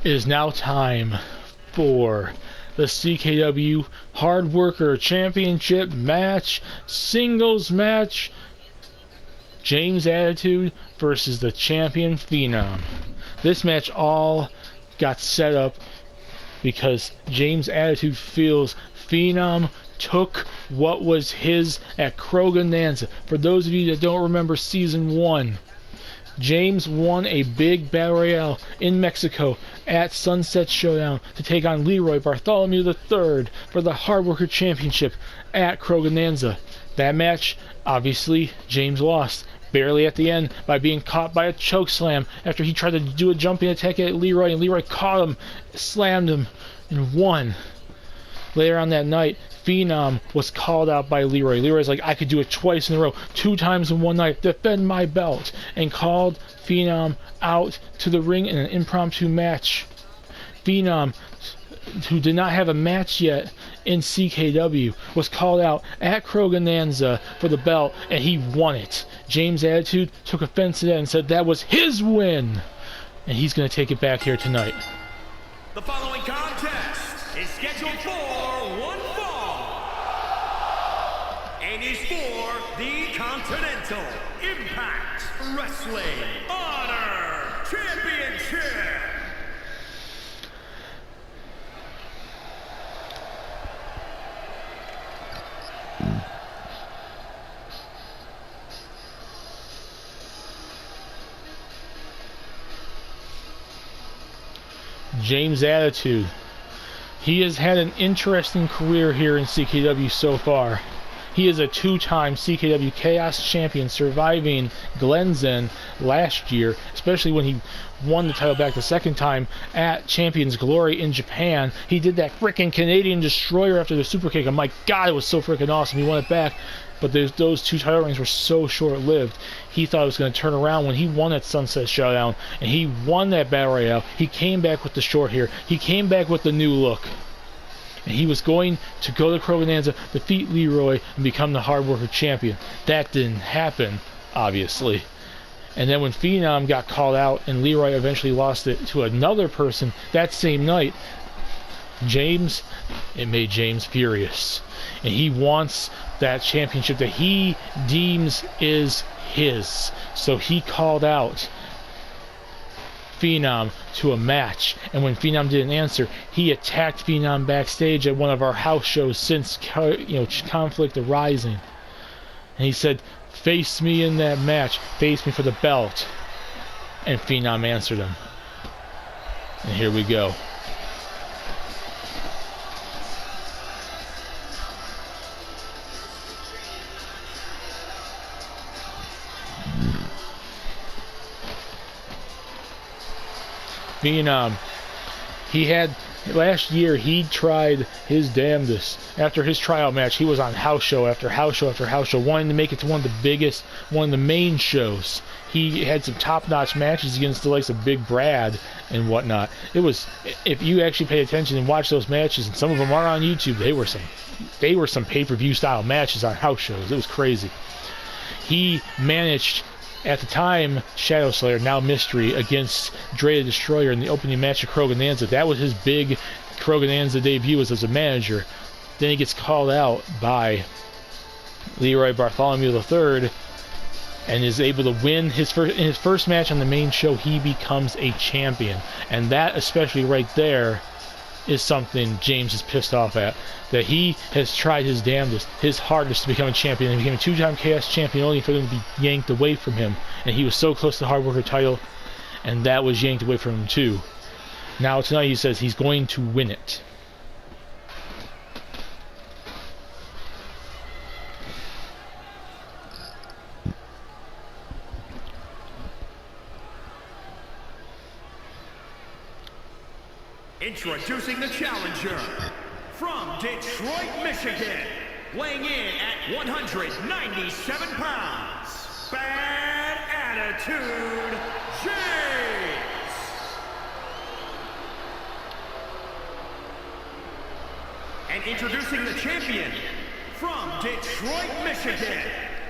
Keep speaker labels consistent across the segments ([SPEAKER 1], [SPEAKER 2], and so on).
[SPEAKER 1] It is now time for the CKW Hardworker Championship match, singles match. James Attitude versus the champion Phenom. This match all got set up because James Attitude feels Phenom took what was his at Krogananza. For those of you that don't remember Season 1, James won a big battle royale in Mexico at Sunset Showdown to take on Leroy Bartholomew III for the Hardworker Championship at Krogananza. That match, obviously, James lost barely at the end by being caught by a choke slam after he tried to do a jumping attack at Leroy, and Leroy caught him, slammed him, and won. Later on that night, Phenom was called out by Leroy. Leroy's like, I could do it twice in a row, 2 times in one night, defend my belt, and called Phenom out to the ring in an impromptu match. Phenom, who did not have a match yet in CKW, was called out at Krogananza for the belt, and he won it. James Attitude took offense to that and said that was his win, and he's going to take it back here tonight.
[SPEAKER 2] The following contest is scheduled for one fall and is for the Continental Impact Wrestling Honor Championship.
[SPEAKER 1] James Attitude. He has had an interesting career here in CKW so far. He is a 2-time CKW Chaos Champion, surviving Glenzen last year, especially when he won the title back the second time at Champions Glory in Japan. He did that frickin' Canadian Destroyer after the super kick, and my god, it was so frickin' awesome. He won it back, but those 2 title reigns were so short-lived. He thought it was going to turn around when he won that Sunset Showdown, and he won that Battle Royale. He came back with the short hair. He came back with the new look. And he was going to go to Krogananza, defeat Leroy, and become the Hardworker Champion. That didn't happen, obviously. And then when Phenom got called out and Leroy eventually lost it to another person that same night, it made James furious. And he wants that championship that he deems is his. So he called out Phenom to a match, and when Phenom didn't answer, he attacked Phenom backstage at one of our house shows since Conflict arising, and he said, face me in that match, face me for the belt, and Phenom answered him. And here we go. Phenom, last year he tried his damnedest. After his tryout match, he was on house show after house show after house show, wanting to make it to one of the main shows. He had some top-notch matches against the likes of Big Brad and whatnot. It was, if you actually pay attention and watch those matches, and some of them are on YouTube, they were some pay-per-view style matches on house shows. It was crazy. He managed, at the time, Shadow Slayer, now Mystery, against Dre the Destroyer in the opening match of Krogananza. That was his big Krogananza debut as a manager. Then he gets called out by Leroy Bartholomew III and is able to win in his first match on the main show. He becomes a champion, and that, especially right there, is something James is pissed off at. That he has tried his damnedest, his hardest to become a champion, and became a 2-time Chaos Champion only for them to be yanked away from him. And he was so close to the Hardworker title, and that was yanked away from him too. Now tonight he says he's going to win it.
[SPEAKER 2] Introducing the challenger from Detroit, Michigan, weighing in at 197 pounds, Bad Attitude, James. And introducing the champion from Detroit, Michigan,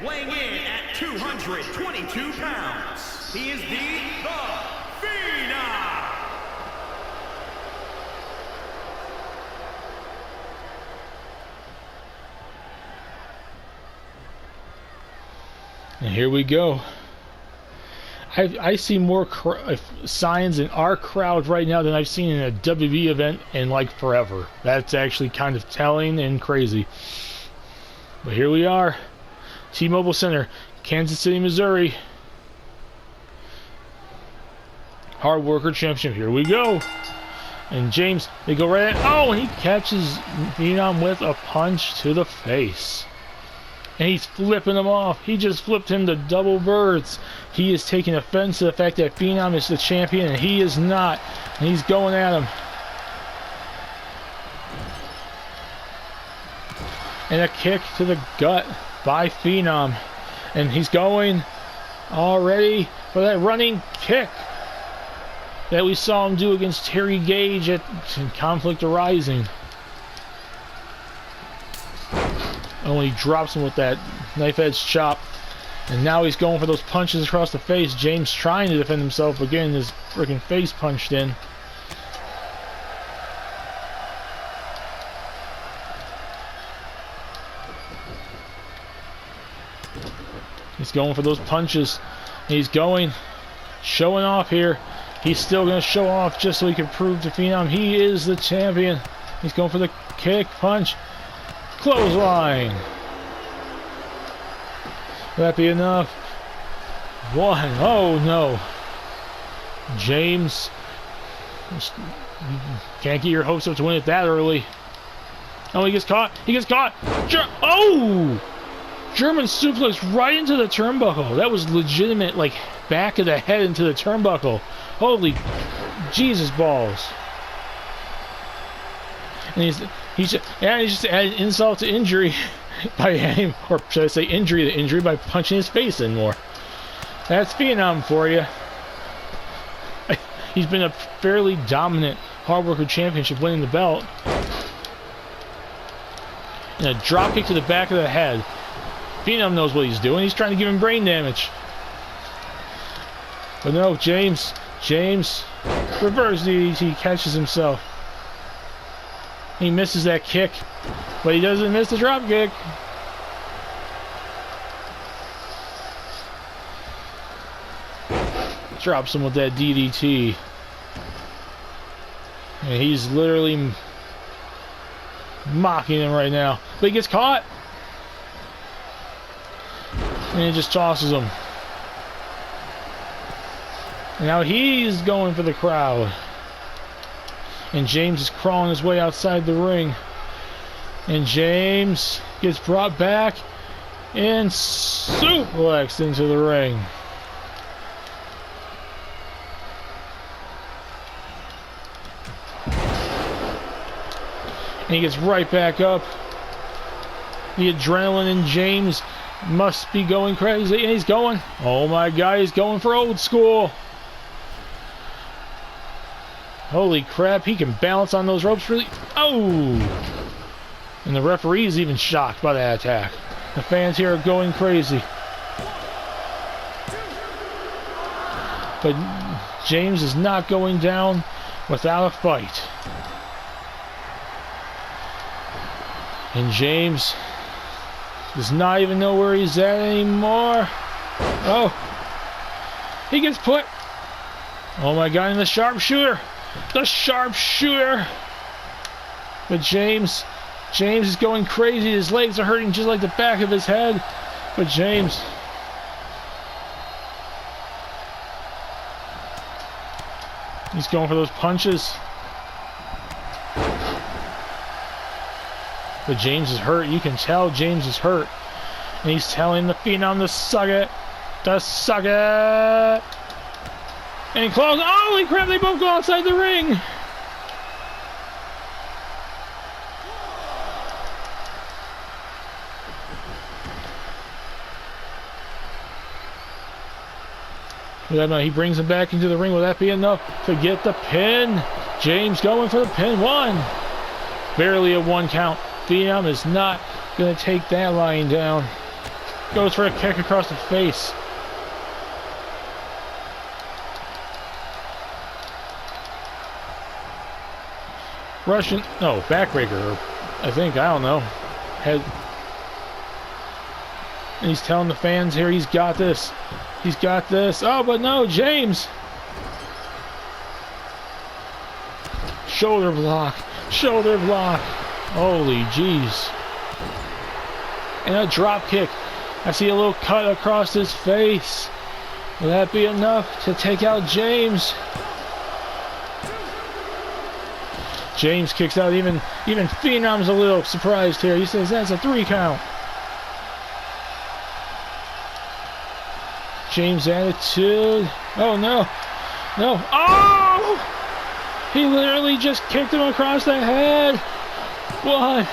[SPEAKER 2] weighing in at 222 pounds, he is the Phenom.
[SPEAKER 1] And here we go. I see more signs in our crowd right now than I've seen in a WWE event in like forever. That's actually kind of telling and crazy. But here we are. T-Mobile Center, Kansas City, Missouri. Hardworker Championship. Here we go. And James, they go right at... Oh, and he catches Phenom with a punch to the face. And he's flipping him off. He just flipped him to double birds. He is taking offense to the fact that Phenom is the champion and he is not. And he's going at him. And a kick to the gut by Phenom. And he's going already for that running kick that we saw him do against Terry Gage at Conflict Arising. Oh, he drops him with that knife edge chop. And now he's going for those punches across the face. James trying to defend himself, but getting his freaking face punched in. He's going for those punches. He's going, showing off here. He's still going to show off just so he can prove to Phenom he is the champion. He's going for the kick, punch, clothesline. Will that be enough? One. Oh no. James, can't get your hopes up to win it that early. Oh, he gets caught. He gets caught. Oh! German suplex right into the turnbuckle. That was legitimate, like back of the head into the turnbuckle. Holy Jesus balls! And he's just added insult to injury by adding, or should I say injury to injury, by punching his face in more. That's Phenom for you. He's been a fairly dominant Hardworker Championship, winning the belt. And a drop kick to the back of the head. Phenom knows what he's doing. He's trying to give him brain damage. But no, James, reverse DDT, catches himself. He misses that kick, but he doesn't miss the drop kick. Drops him with that DDT. And he's literally mocking him right now. But he gets caught. And he just tosses him. And now he's going for the crowd. And James is crawling his way outside the ring. And James gets brought back and suplexed into the ring. And he gets right back up. The adrenaline in James must be going crazy. And he's going. Oh my God, he's going for old school. Holy crap, he can balance on those ropes really. Oh! And the referee is even shocked by that attack. The fans here are going crazy. But James is not going down without a fight. And James does not even know where he's at anymore. Oh! He gets put. Oh my God, and the sharpshooter! The sharpshooter! But James is going crazy. His legs are hurting just like the back of his head. But James, he's going for those punches. But James is hurt. You can tell James is hurt. And he's telling the Phenom to suck it. To suck it. And he closes. Holy crap, they both go outside the ring. He brings him back into the ring. Will that be enough to get the pin? James going for the pin. One. Barely a 1 count. Phenom is not going to take that lying down. Goes for a kick across the face. Russian, no, backbreaker, I think, I don't know. Head. And he's telling the fans here he's got this. He's got this. Oh, but no, James. Shoulder block. Shoulder block. Holy jeez. And a drop kick. I see a little cut across his face. Will that be enough to take out James? James kicks out. Even Phenom's a little surprised here. He says that's a 3 count. James' attitude. Oh no. No. Oh! He literally just kicked him across the head. 1,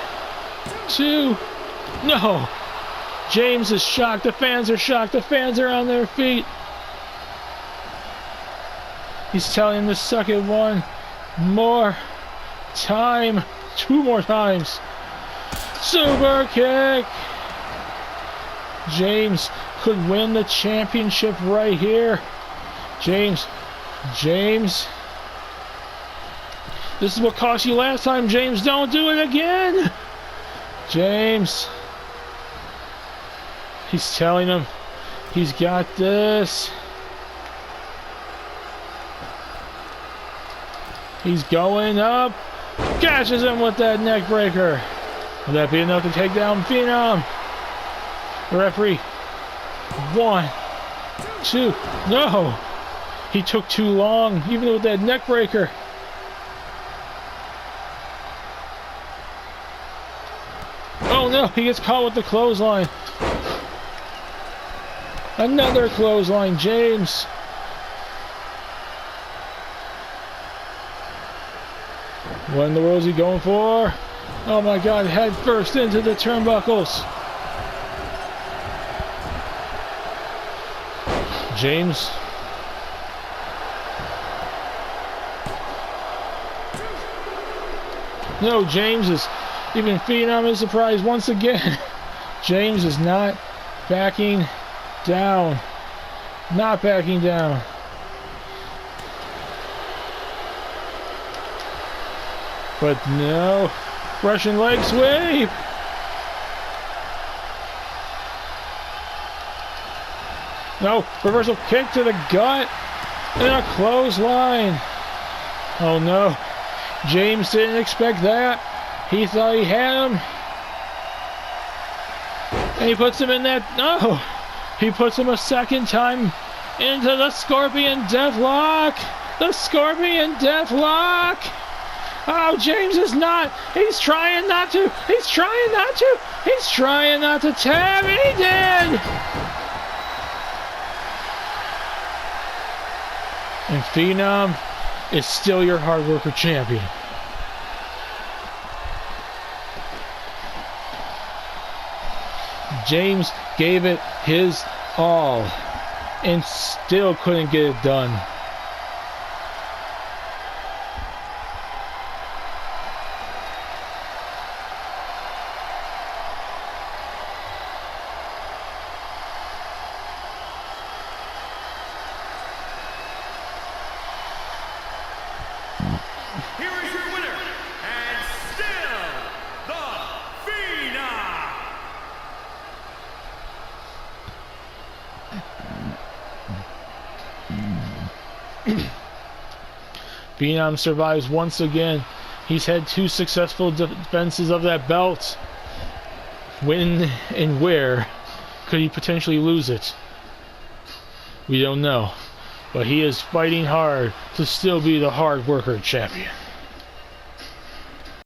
[SPEAKER 1] 2. No. James is shocked. The fans are shocked. The fans are on their feet. He's telling him to suck it 1 more time. 2 more times. Super kick. James could win the championship right here. James. This is what cost you last time, James. Don't do it again. James. He's telling him he's got this. He's going up. Catches him with that neck breaker. Will that be enough to take down Phenom? The referee. 1, 2. No. He took too long, even with that neck breaker. Oh no, he gets caught with the clothesline. Another clothesline, James. What in the world is he going for? Oh my God, head first into the turnbuckles. James. No, James is, even Phenom is surprised once again. James is not backing down. Not backing down. But no. Russian leg sweep. No. Reversal kick to the gut. And a clothesline. Oh no. James didn't expect that. He thought he had him. And he puts him in that. No. He puts him a second time into the Scorpion Deathlock. The Scorpion Deathlock. Oh, James is not. He's trying not to. He's trying not to. He's trying not to tap. And he did. And Phenom is still your Hardworker champion. James gave it his all and still couldn't get it done.
[SPEAKER 2] Here is your winner, and still the Phenom.
[SPEAKER 1] Phenom survives once again. He's had 2 successful defenses of that belt. When and where could he potentially lose it? We don't know. But he is fighting hard to still be the Hardworker champion.